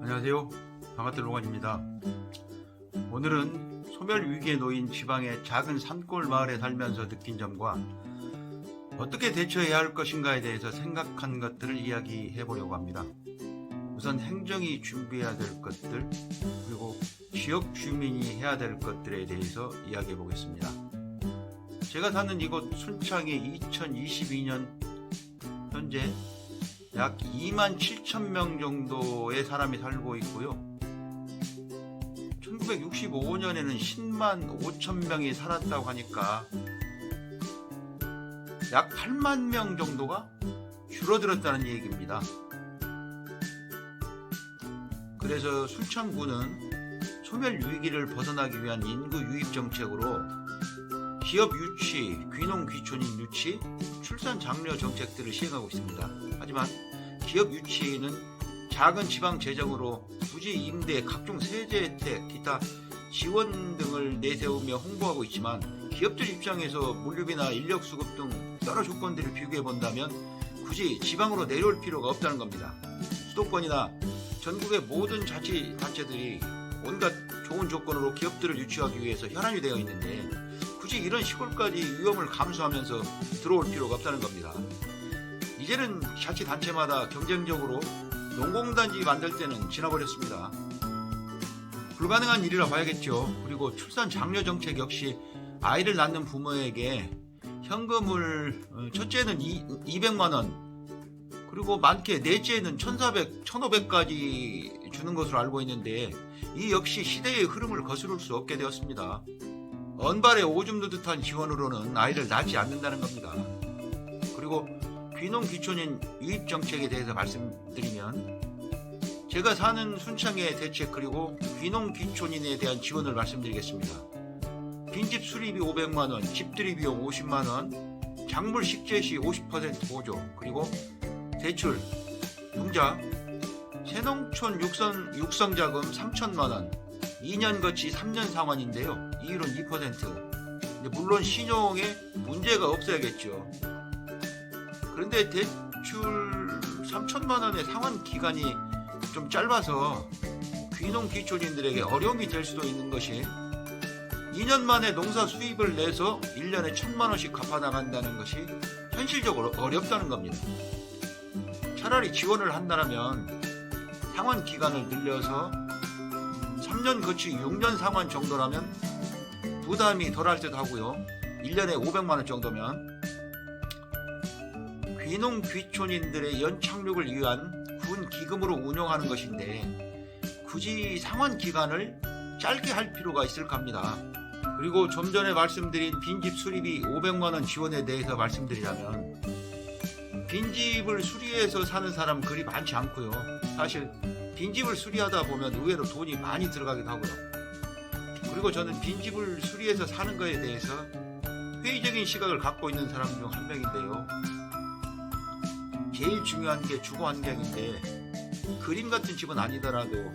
안녕하세요. 방아뜰 로관입니다. 오늘은 소멸위기에 놓인 지방의 작은 산골 마을에 살면서 느낀 점과 어떻게 대처해야 할 것인가에 대해서 생각한 것들을 이야기해 보려고 합니다. 우선 행정이 준비해야 될 것들, 그리고 지역 주민이 해야 될 것들에 대해서 이야기해 보겠습니다. 제가 사는 이곳 순창이 2022년 현재 약 27,000명 정도의 사람이 살고 있고요. 1965년에는 10만 5천 명이 살았다고 하니까 약 8만 명 정도가 줄어들었다는 얘기입니다. 그래서 순창구는 소멸 위기를 벗어나기 위한 인구 유입 정책으로 기업 유치, 귀농 귀촌인 유치, 출산 장려 정책들을 시행하고 있습니다. 하지만 기업 유치는 작은 지방 재정으로 부지 임대, 각종 세제 혜택, 기타 지원 등을 내세우며 홍보하고 있지만 기업들 입장에서 물류비나 인력 수급 등 여러 조건들을 비교해 본다면 굳이 지방으로 내려올 필요가 없다는 겁니다. 수도권이나 전국의 모든 자치단체들이 온갖 좋은 조건으로 기업들을 유치하기 위해서 혈안이 되어 있는데 굳이 이런 시골까지 위험을 감수하면서 들어올 필요가 없다는 겁니다. 이제는 자치단체마다 경쟁적으로 농공단지 만들 때는 지나버렸습니다. 불가능한 일이라 봐야겠죠. 그리고 출산 장려 정책 역시 아이를 낳는 부모에게 현금을 첫째는 200만원, 그리고 많게 넷째는 1,400, 1,500까지 주는 것으로 알고 있는데 이 역시 시대의 흐름을 거스를 수 없게 되었습니다. 언발에 오줌 누듯한 지원으로는 아이를 낳지 않는다는 겁니다. 그리고 귀농 귀촌인 유입 정책에 대해서 말씀드리면 제가 사는 순창의 대책 그리고 귀농 귀촌인에 대한 지원을 말씀드리겠습니다. 빈집 수리비 500만원, 집들이 비용 50만원, 작물 식재 시 50% 보조, 그리고 대출, 융자, 새농촌 육성자금 3천만원, 2년 거치 3년 상환인데요. 이율은 2%. 물론 신용에 문제가 없어야겠죠. 그런데 대출 3천만원의 상환 기간이 좀 짧아서 귀농 귀촌인들에게 어려움이 될 수도 있는 것이 2년 만에 농사 수입을 내서 1년에 1,000만원씩 갚아나간다는 것이 현실적으로 어렵다는 겁니다. 차라리 지원을 한다면 상환 기간을 늘려서 3년 거치 6년 상환 정도라면 부담이 덜할 듯 하고요. 1년에 500만원 정도면 귀농 귀촌인들의 연착륙을 위한 군 기금으로 운영하는 것인데 굳이 상환 기간을 짧게 할 필요가 있을까 합니다. 그리고 좀 전에 말씀드린 빈집 수리비 500만원 지원에 대해서 말씀드리자면 빈집을 수리해서 사는 사람 그리 많지 않고요. 사실 빈집을 수리하다 보면 의외로 돈이 많이 들어가기도 하고요. 그리고 저는 빈집을 수리해서 사는 것에 대해서 회의적인 시각을 갖고 있는 사람 중 한 명인데요. 제일 중요한 게 주거 환경인데 그림 같은 집은 아니더라도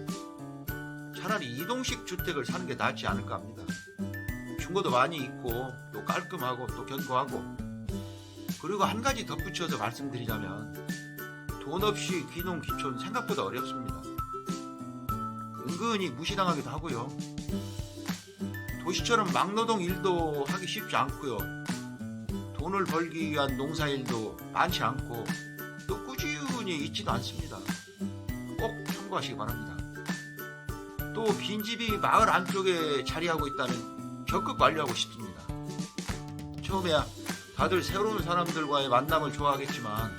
차라리 이동식 주택을 사는 게 낫지 않을까 합니다. 중고도 많이 있고 또 깔끔하고 또 견고하고, 그리고 한 가지 덧붙여서 말씀드리자면 돈 없이 귀농 귀촌 생각보다 어렵습니다. 은근히 무시당하기도 하고요. 도시처럼 막노동 일도 하기 쉽지 않고요. 돈을 벌기 위한 농사일도 많지 않고 또 꾸준히 있지도 않습니다. 꼭 참고하시기 바랍니다. 또 빈집이 마을 안쪽에 자리하고 있다면 적극 완료하고 싶습니다. 처음에야 다들 새로운 사람들과의 만남을 좋아하겠지만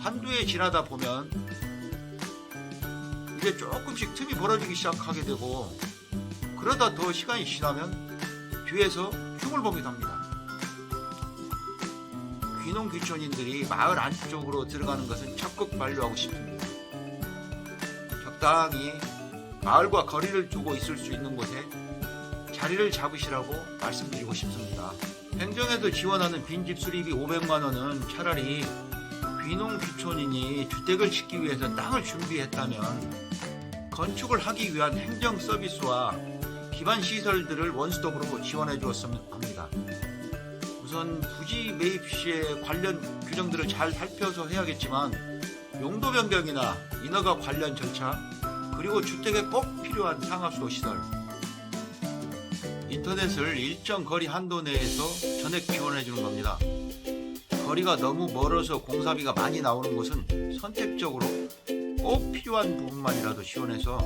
한두 해 지나다 보면 이제 조금씩 틈이 벌어지기 시작하게 되고, 그러다 더 시간이 지나면 뒤에서 흉을 보기도 합니다. 귀농 귀촌인들이 마을 안쪽으로 들어가는 것은 적극 만류하고 싶습니다. 적당히 마을과 거리를 두고 있을 수 있는 곳에 자리를 잡으시라고 말씀드리고 싶습니다. 행정에서 지원하는 빈집 수리비 500만원은 차라리 귀농 귀촌인이 주택을 짓기 위해서 땅을 준비했다면 건축을 하기 위한 행정 서비스와 기반 시설들을 원스톱으로 지원해 주었으면 합니다. 우선 부지 매입 시에 관련 규정들을 잘 살펴서 해야겠지만 용도 변경이나 인허가 관련 절차, 그리고 주택에 꼭 필요한 상하수도 시설, 인터넷을 일정 거리 한도 내에서 전액 지원해 주는 겁니다. 거리가 너무 멀어서 공사비가 많이 나오는 곳은 선택적으로 꼭 필요한 부분만이라도 지원해서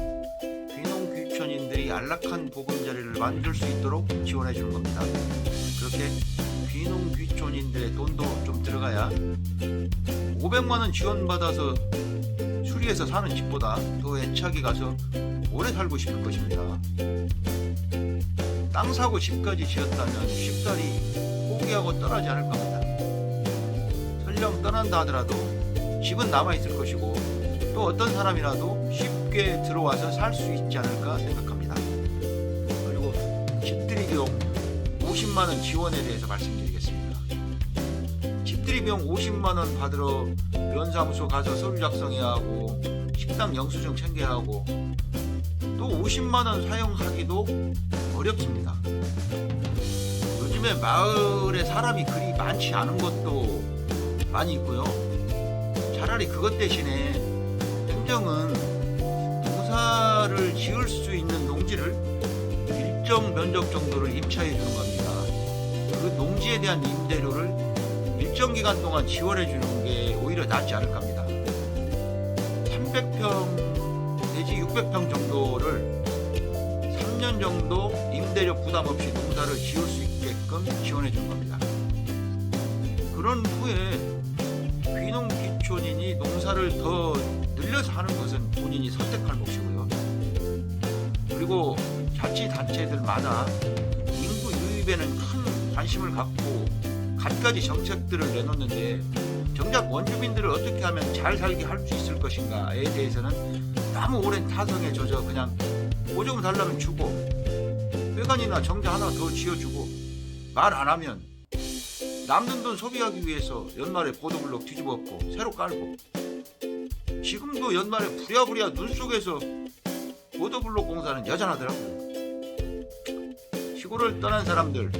귀농 귀촌인들이 안락한 보금자리를 만들 수 있도록 지원해 주는 겁니다. 그렇게 귀농 귀촌인들의 돈도 좀 들어가야 500만원 지원받아서 수리해서 사는 집보다 더 애착이 가서 오래 살고 싶을 것입니다. 땅 사고 집까지 지었다면 쉽사리 포기하고 떠나지 않을 겁니다. 설령 떠난다 하더라도 집은 남아있을 것이고 또 어떤 사람이라도 쉽게 들어와서 살 수 있지 않을까 생각합니다. 그리고 집들이 비용 50만원 지원에 대해서 말씀드리겠습니다. 집들이 비용 50만원 받으러 면사무소 가서 서류 작성해야 하고 식당 영수증 챙겨야 하고 또 50만원 사용하기도 어렵습니다. 요즘에 마을에 사람이 그리 많지 않은 것도 많이 있고요. 차라리 그것 대신에 행정은 농사를 지을 수 있는 농지를 일정 면적 정도를 임차해 주는 겁니다. 그 농지에 대한 임대료를 일정 기간 동안 지원해 주는 게 오히려 낫지 않을까 합니다. 300평 내지 600평 정도를 3년 정도 임대료 부담 없이 농사를 지을 수 있게끔 지원해 주는 겁니다. 그런 후에 귀농 귀촌인이 농사를 더 늘려서 하는 것은 본인이 선택할 몫이고요. 그리고 자치단체들마다 인구 유입에는 큰 관심을 갖고 갖가지 정책들을 내놓는데 정작 원주민들을 어떻게 하면 잘 살게 할 수 있을 것인가에 대해서는 너무 오랜 타성에 젖어 그냥 보조금 달라면 주고 회관이나 정자 하나 더 지어주고 말 안 하면 남는 돈 소비하기 위해서 연말에 보도블록 뒤집어 엎고 새로 깔고 지금도 연말에 부랴부랴 눈 속에서 보도블록 공사는 여전하더라고요. 시골을 떠난 사람들,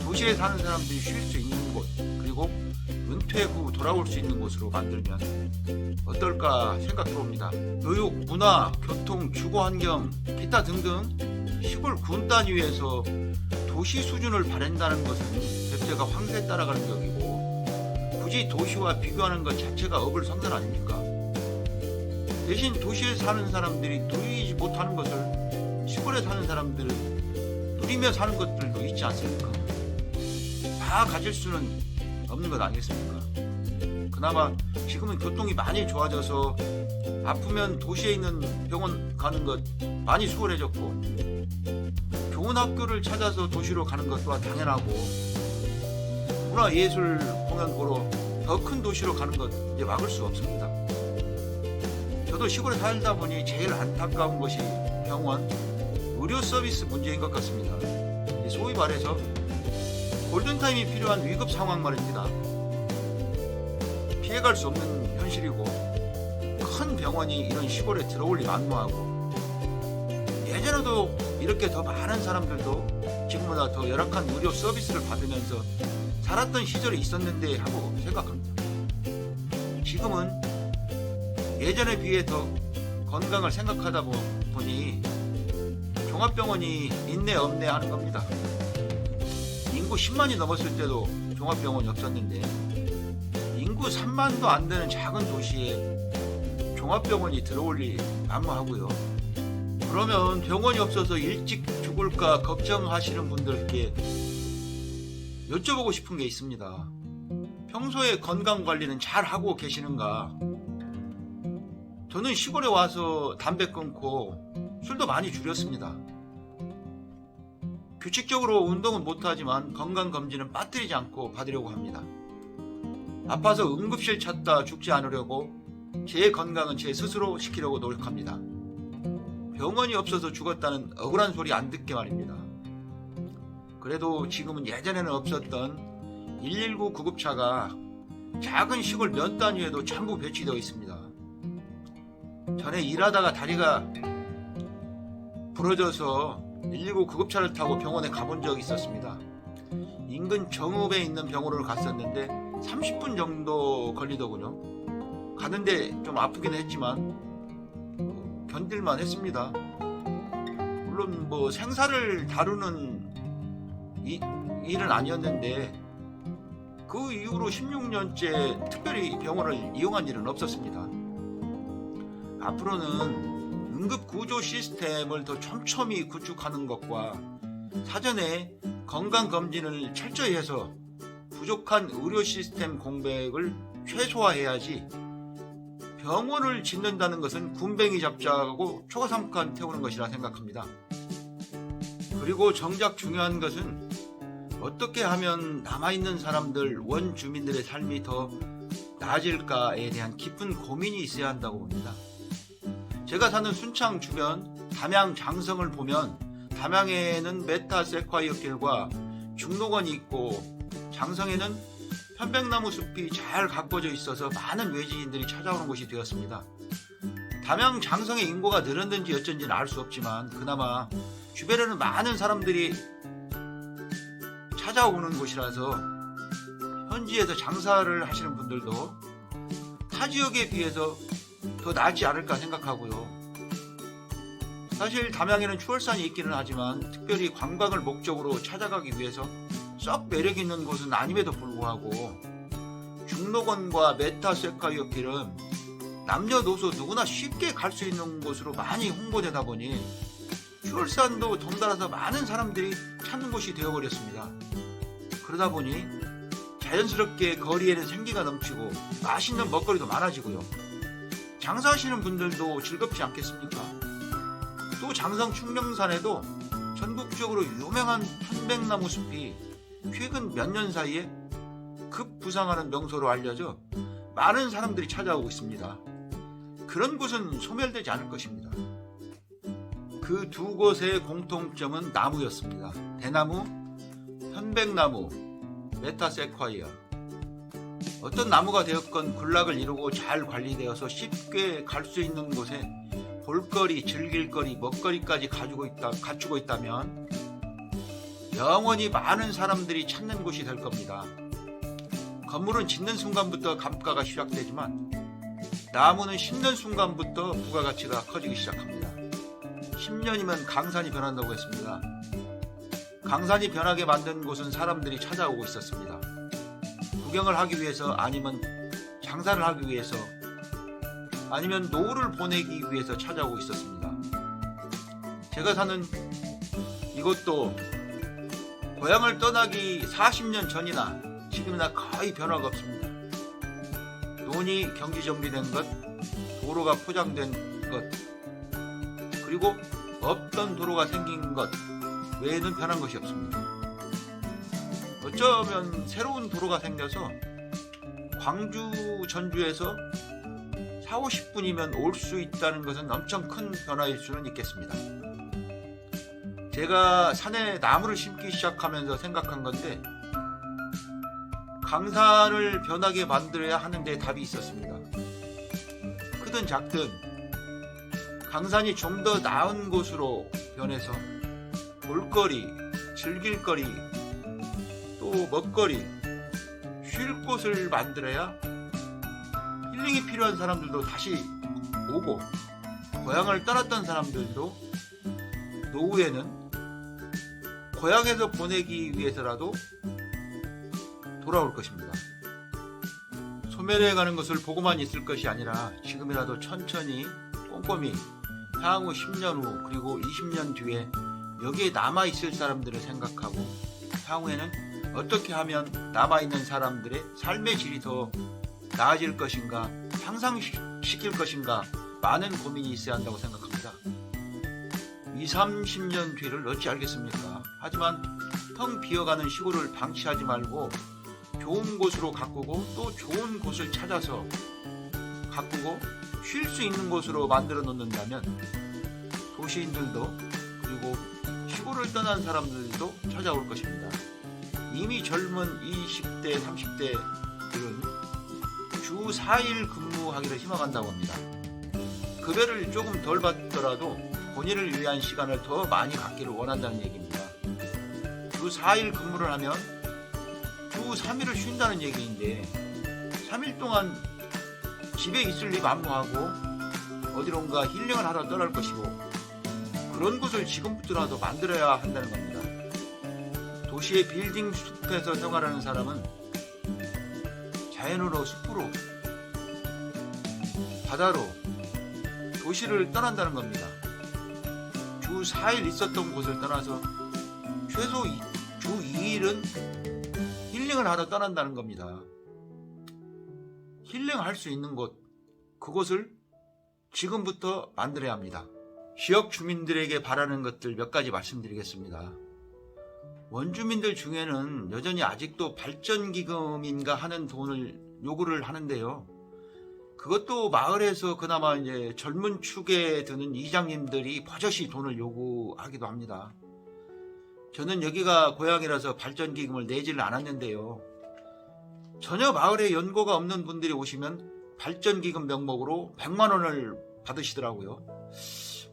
도시에 사는 사람들이 쉴 수 있는 곳, 그리고 은퇴 후 돌아올 수 있는 곳으로 만들면 어떨까 생각 들어옵니다. 교육, 문화, 교통, 주거환경, 기타 등등 시골 군 단위에서 도시 수준을 바란다는 것은 대체가 황새 따라가는 격이고 굳이 도시와 비교하는 것 자체가 어불성설 아닙니까? 대신 도시에 사는 사람들이 누리지 못하는 것을 시골에 사는 사람들은 누리며 사는 것들도 있지 않습니까? 다 가질 수는 없는 것 아니겠습니까? 그나마 지금은 교통이 많이 좋아져서 아프면 도시에 있는 병원 가는 것 많이 수월해졌고 좋은 학교를 찾아서 도시로 가는 것 또한 당연하고 문화예술 공연 보러 더 큰 도시로 가는 것 이제 막을 수 없습니다. 저도 시골에 살다 보니 제일 안타까운 것이 병원, 의료 서비스 문제인 것 같습니다. 소위 말해서 골든타임이 필요한 위급 상황 말입니다. 피해갈 수 없는 현실이고 큰 병원이 이런 시골에 들어올 리 만무하고 예전에도 이렇게 더 많은 사람들도 지금보다 더 열악한 의료 서비스를 받으면서 살았던 시절이 있었는데 하고 생각합니다. 지금은 예전에 비해 더 건강을 생각하다 보니 종합병원이 있네 없네 하는 겁니다. 인구 10만이 넘었을 때도 종합병원이 없었는데 인구 3만도 안 되는 작은 도시에 종합병원이 들어올리 만무하고요. 그러면 병원이 없어서 일찍 죽을까 걱정하시는 분들께 여쭤보고 싶은 게 있습니다. 평소에 건강관리는 잘 하고 계시는가? 저는 시골에 와서 담배 끊고 술도 많이 줄였습니다. 규칙적으로 운동은 못하지만 건강검진은 빠뜨리지 않고 받으려고 합니다. 아파서 응급실 찾다 죽지 않으려고 제 건강은 제 스스로 지키려고 노력합니다. 병원이 없어서 죽었다는 억울한 소리 안 듣게 말입니다. 그래도 지금은 예전에는 없었던 119 구급차가 작은 시골 몇 단위에도 전부 배치되어 있습니다. 전에 일하다가 다리가 부러져서 119 구급차를 타고 병원에 가본 적이 있었습니다. 인근 정읍에 있는 병원으로 갔었는데 30분 정도 걸리더군요. 가는데 좀 아프긴 했지만 견딜만 했습니다. 물론 뭐 생사를 다루는 일은 아니었는데 그 이후로 16년째 특별히 병원을 이용한 일은 없었습니다. 앞으로는 응급구조 시스템을 더 촘촘히 구축하는 것과 사전에 건강검진을 철저히 해서 부족한 의료 시스템 공백을 최소화해야지 병원을 짓는다는 것은 군뱅이 잡자고 초가삼간 태우는 것이라 생각합니다. 그리고 정작 중요한 것은 어떻게 하면 남아있는 사람들, 원주민들의 삶이 더 나아질까에 대한 깊은 고민이 있어야 한다고 봅니다. 제가 사는 순창 주변 담양 장성을 보면 담양에는 메타세콰이어 길과 중록원이 있고 장성에는 편백나무 숲이 잘 가꿔져 있어서 많은 외지인들이 찾아오는 곳이 되었습니다. 담양 장성의 인구가 늘었는지 어쩐지는 알 수 없지만 그나마 주변에는 많은 사람들이 찾아오는 곳이라서 현지에서 장사를 하시는 분들도 타 지역에 비해서 더 낫지 않을까 생각하고요. 사실 담양에는 추월산이 있기는 하지만 특별히 관광을 목적으로 찾아가기 위해서 썩 매력 있는 곳은 아님에도 불구하고 중록원과 메타세콰이어 길은 남녀노소 누구나 쉽게 갈 수 있는 곳으로 많이 홍보되다 보니 추월산도 덩달아서 많은 사람들이 찾는 곳이 되어버렸습니다. 그러다 보니 자연스럽게 거리에는 생기가 넘치고 맛있는 먹거리도 많아지고요. 장사하시는 분들도 즐겁지 않겠습니까? 또 장성 충령산에도 전국적으로 유명한 편백나무 숲이 최근 몇 년 사이에 급부상하는 명소로 알려져 많은 사람들이 찾아오고 있습니다. 그런 곳은 소멸되지 않을 것입니다. 그 두 곳의 공통점은 나무였습니다. 대나무, 편백나무, 메타세콰이어. 어떤 나무가 되었건 군락을 이루고 잘 관리되어서 쉽게 갈 수 있는 곳에 볼거리, 즐길거리, 먹거리까지 갖추고 있다면 영원히 많은 사람들이 찾는 곳이 될 겁니다. 건물은 짓는 순간부터 감가가 시작되지만 나무는 심는 순간부터 부가가치가 커지기 시작합니다. 10년이면 강산이 변한다고 했습니다. 강산이 변하게 만든 곳은 사람들이 찾아오고 있었습니다. 구경을 하기 위해서, 아니면 장사를 하기 위해서, 아니면 노후를 보내기 위해서 찾아오고 있었습니다. 제가 사는 이곳도 고향을 떠나기 40년 전이나 지금이나 거의 변화가 없습니다. 논이 경지 정비된 것, 도로가 포장된 것, 그리고 없던 도로가 생긴 것 외에는 변한 것이 없습니다. 어쩌면 새로운 도로가 생겨서 광주, 전주에서 40-50분이면 올 수 있다는 것은 엄청 큰 변화일 수는 있겠습니다. 제가 산에 나무를 심기 시작하면서 생각한 건데 강산을 변하게 만들어야 하는 데 답이 있었습니다. 크든 작든 강산이 좀 더 나은 곳으로 변해서 볼거리, 즐길거리, 또 먹거리, 쉴 곳을 만들어야 힐링이 필요한 사람들도 다시 오고 고향을 떠났던 사람들도 노후에는 고향에서 보내기 위해서라도 돌아올 것입니다. 소멸해가는 것을 보고만 있을 것이 아니라 지금이라도 천천히 꼼꼼히 향후 10년 후 그리고 20년 뒤에 여기에 남아있을 사람들을 생각하고 향후에는 어떻게 하면 남아있는 사람들의 삶의 질이 더 나아질 것인가, 향상시킬 것인가 많은 고민이 있어야 한다고 생각합니다. 20-30년 뒤를 어찌 알겠습니까? 하지만 텅 비어가는 시골을 방치하지 말고 좋은 곳으로 가꾸고 또 좋은 곳을 찾아서 가꾸고 쉴 수 있는 곳으로 만들어 놓는다면 도시인들도 그리고 시골을 떠난 사람들도 찾아올 것입니다. 이미 젊은 20대, 30대들은 주 4일 근무하기를 희망한다고 합니다. 급여를 조금 덜 받더라도 본인을 위한 시간을 더 많이 갖기를 원한다는 얘기입니다. 주 4일 근무를 하면 주 3일을 쉰다는 얘기인데 3일 동안 집에 있을 리 만무하고 어디론가 힐링을 하러 떠날 것이고, 그런 곳을 지금부터라도 만들어야 한다는 겁니다. 도시의 빌딩 숲에서 생활하는 사람은 자연으로, 숲으로, 바다로, 도시를 떠난다는 겁니다. 주 4일 있었던 곳을 떠나서 최소 주 2일은 힐링을 하러 떠난다는 겁니다. 힐링할 수 있는 곳, 그곳을 지금부터 만들어야 합니다. 지역 주민들에게 바라는 것들 몇 가지 말씀드리겠습니다. 원주민들 중에는 여전히 아직도 발전기금인가 하는 돈을 요구를 하는데요. 그것도 마을에서 그나마 이제 젊은 축에 드는 이장님들이 버젓이 돈을 요구하기도 합니다. 저는 여기가 고향이라서 발전기금을 내지를 않았는데요. 전혀 마을에 연고가 없는 분들이 오시면 발전기금 명목으로 100만 원을 받으시더라고요.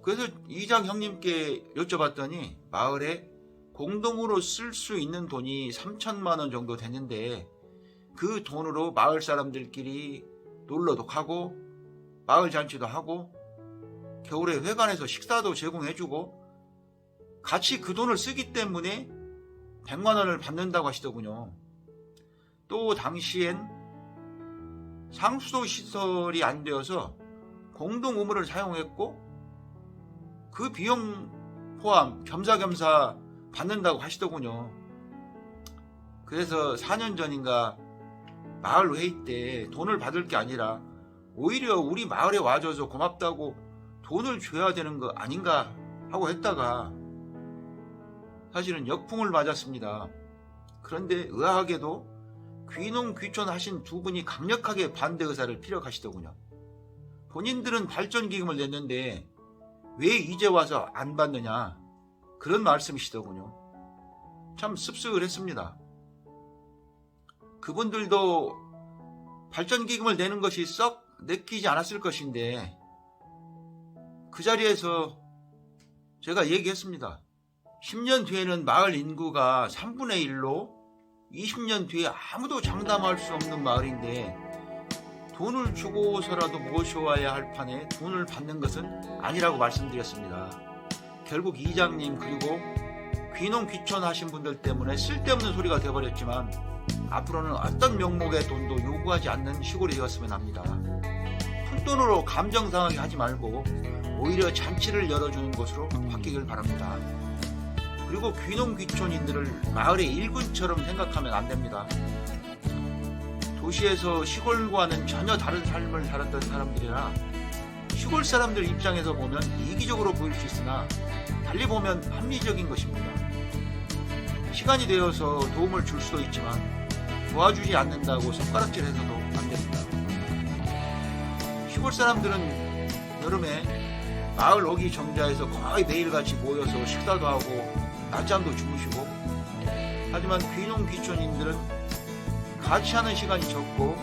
그래서 이장 형님께 여쭤봤더니 마을에 공동으로 쓸 수 있는 돈이 3천만 원 정도 되는데 그 돈으로 마을 사람들끼리 놀러도 가고 마을 잔치도 하고 겨울에 회관에서 식사도 제공해주고 같이 그 돈을 쓰기 때문에 100만 원을 받는다고 하시더군요. 또 당시엔 상수도 시설이 안 되어서 공동 우물을 사용했고 그 비용 포함 겸사겸사 받는다고 하시더군요. 그래서 4년 전인가 마을 회의 때 돈을 받을 게 아니라 오히려 우리 마을에 와줘서 고맙다고 돈을 줘야 되는 거 아닌가 하고 했다가 사실은 역풍을 맞았습니다. 그런데 의아하게도 귀농 귀촌 하신 두 분이 강력하게 반대 의사를 피력하시더군요. 본인들은 발전기금을 냈는데 왜 이제 와서 안 받느냐, 그런 말씀이시더군요. 참 씁쓸했습니다. 그분들도 발전기금을 내는 것이 썩 내키지 않았을 것인데 그 자리에서 제가 얘기했습니다. 10년 뒤에는 마을 인구가 3분의 1로 20년 뒤에 아무도 장담할 수 없는 마을인데 돈을 주고서라도 모셔와야 할 판에 돈을 받는 것은 아니라고 말씀드렸습니다. 결국 이장님 그리고 귀농 귀촌 하신 분들 때문에 쓸데없는 소리가 되어버렸지만 앞으로는 어떤 명목의 돈도 요구하지 않는 시골이 되었으면 합니다. 푼돈으로 감정 상하게 하지 말고 오히려 잔치를 열어주는 곳으로 바뀌길 바랍니다. 그리고 귀농 귀촌인들을 마을의 일꾼처럼 생각하면 안 됩니다. 도시에서 시골과는 전혀 다른 삶을 살았던 사람들이라 시골 사람들 입장에서 보면 이기적으로 보일 수 있으나 달리 보면 합리적인 것입니다. 시간이 되어서 도움을 줄 수도 있지만 도와주지 않는다고 손가락질해서도 안 됩니다. 시골 사람들은 여름에 마을 어귀 정자에서 거의 매일같이 모여서 식사도 하고 낮잠도 주무시고, 하지만 귀농 귀촌인들은 같이 하는 시간이 적고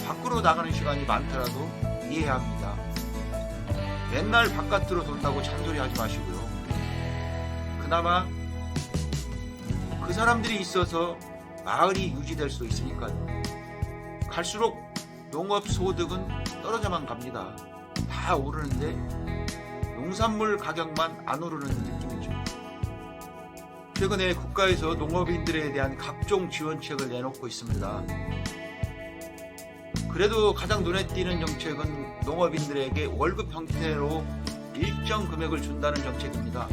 밖으로 나가는 시간이 많더라도 이해해야 합니다. 맨날 바깥으로 돈다고 잔소리하지 마시고요. 그나마 그 사람들이 있어서 마을이 유지될 수 있으니까요. 갈수록 농업소득은 떨어져만 갑니다. 다 오르는데 농산물 가격만 안 오르는 느낌이죠. 최근에 국가에서 농업인들에 대한 각종 지원책을 내놓고 있습니다. 그래도 가장 눈에 띄는 정책은 농업인들에게 월급 형태로 일정 금액을 준다는 정책입니다.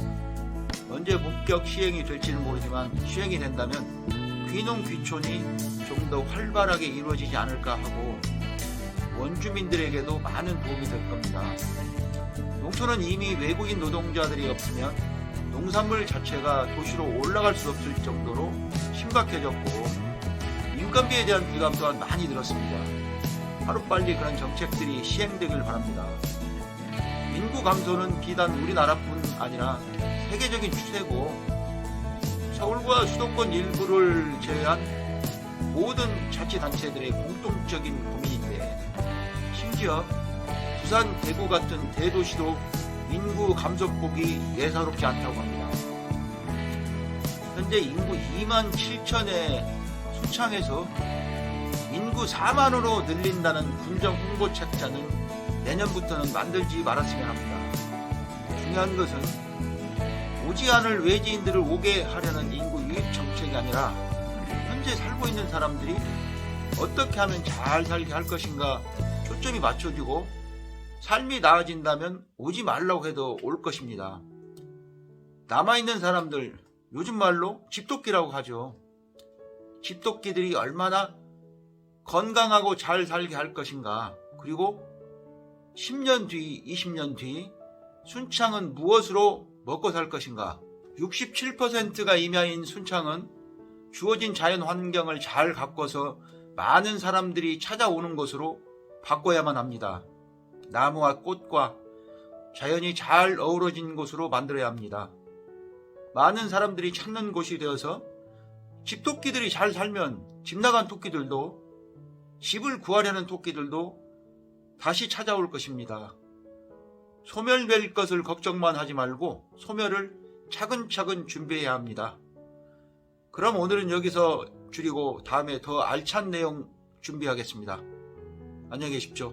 언제 본격 시행이 될지는 모르지만 시행이 된다면 귀농 귀촌이 좀 더 활발하게 이루어지지 않을까 하고 원주민들에게도 많은 도움이 될 겁니다. 농촌은 이미 외국인 노동자들이 없으면 농산물 자체가 도시로 올라갈 수 없을 정도로 심각해졌고 인건비에 대한 부담 또한 많이 늘었습니다. 하루빨리 그런 정책들이 시행되길 바랍니다. 인구 감소는 비단 우리나라뿐 아니라 세계적인 추세고 서울과 수도권 일부를 제외한 모든 자치단체들의 공통적인 고민인데 심지어 부산, 대구 같은 대도시도 인구 감소폭이 예사롭지 않다고 합니다. 현재 인구 2만 7천의 순창에서 인구 4만으로 늘린다는 군정 홍보 책자는 내년부터는 만들지 말았으면 합니다. 중요한 것은 오지 않을 외지인들을 오게 하려는 인구 유입 정책이 아니라 현재 살고 있는 사람들이 어떻게 하면 잘 살게 할 것인가 초점이 맞춰지고 삶이 나아진다면 오지 말라고 해도 올 것입니다. 남아있는 사람들, 요즘 말로 집토끼라고 하죠. 집토끼들이 얼마나 건강하고 잘 살게 할 것인가, 그리고 10년 뒤, 20년 뒤 순창은 무엇으로 먹고 살 것인가. 67%가 임야인 순창은 주어진 자연 환경을 잘 가꿔서 많은 사람들이 찾아오는 곳으로 바꿔야만 합니다. 나무와 꽃과 자연이 잘 어우러진 곳으로 만들어야 합니다. 많은 사람들이 찾는 곳이 되어서 집토끼들이 잘 살면 집 나간 토끼들도, 집을 구하려는 토끼들도 다시 찾아올 것입니다. 소멸될 것을 걱정만 하지 말고 소멸을 차근차근 준비해야 합니다. 그럼 오늘은 여기서 줄이고 다음에 더 알찬 내용 준비하겠습니다. 안녕히 계십시오.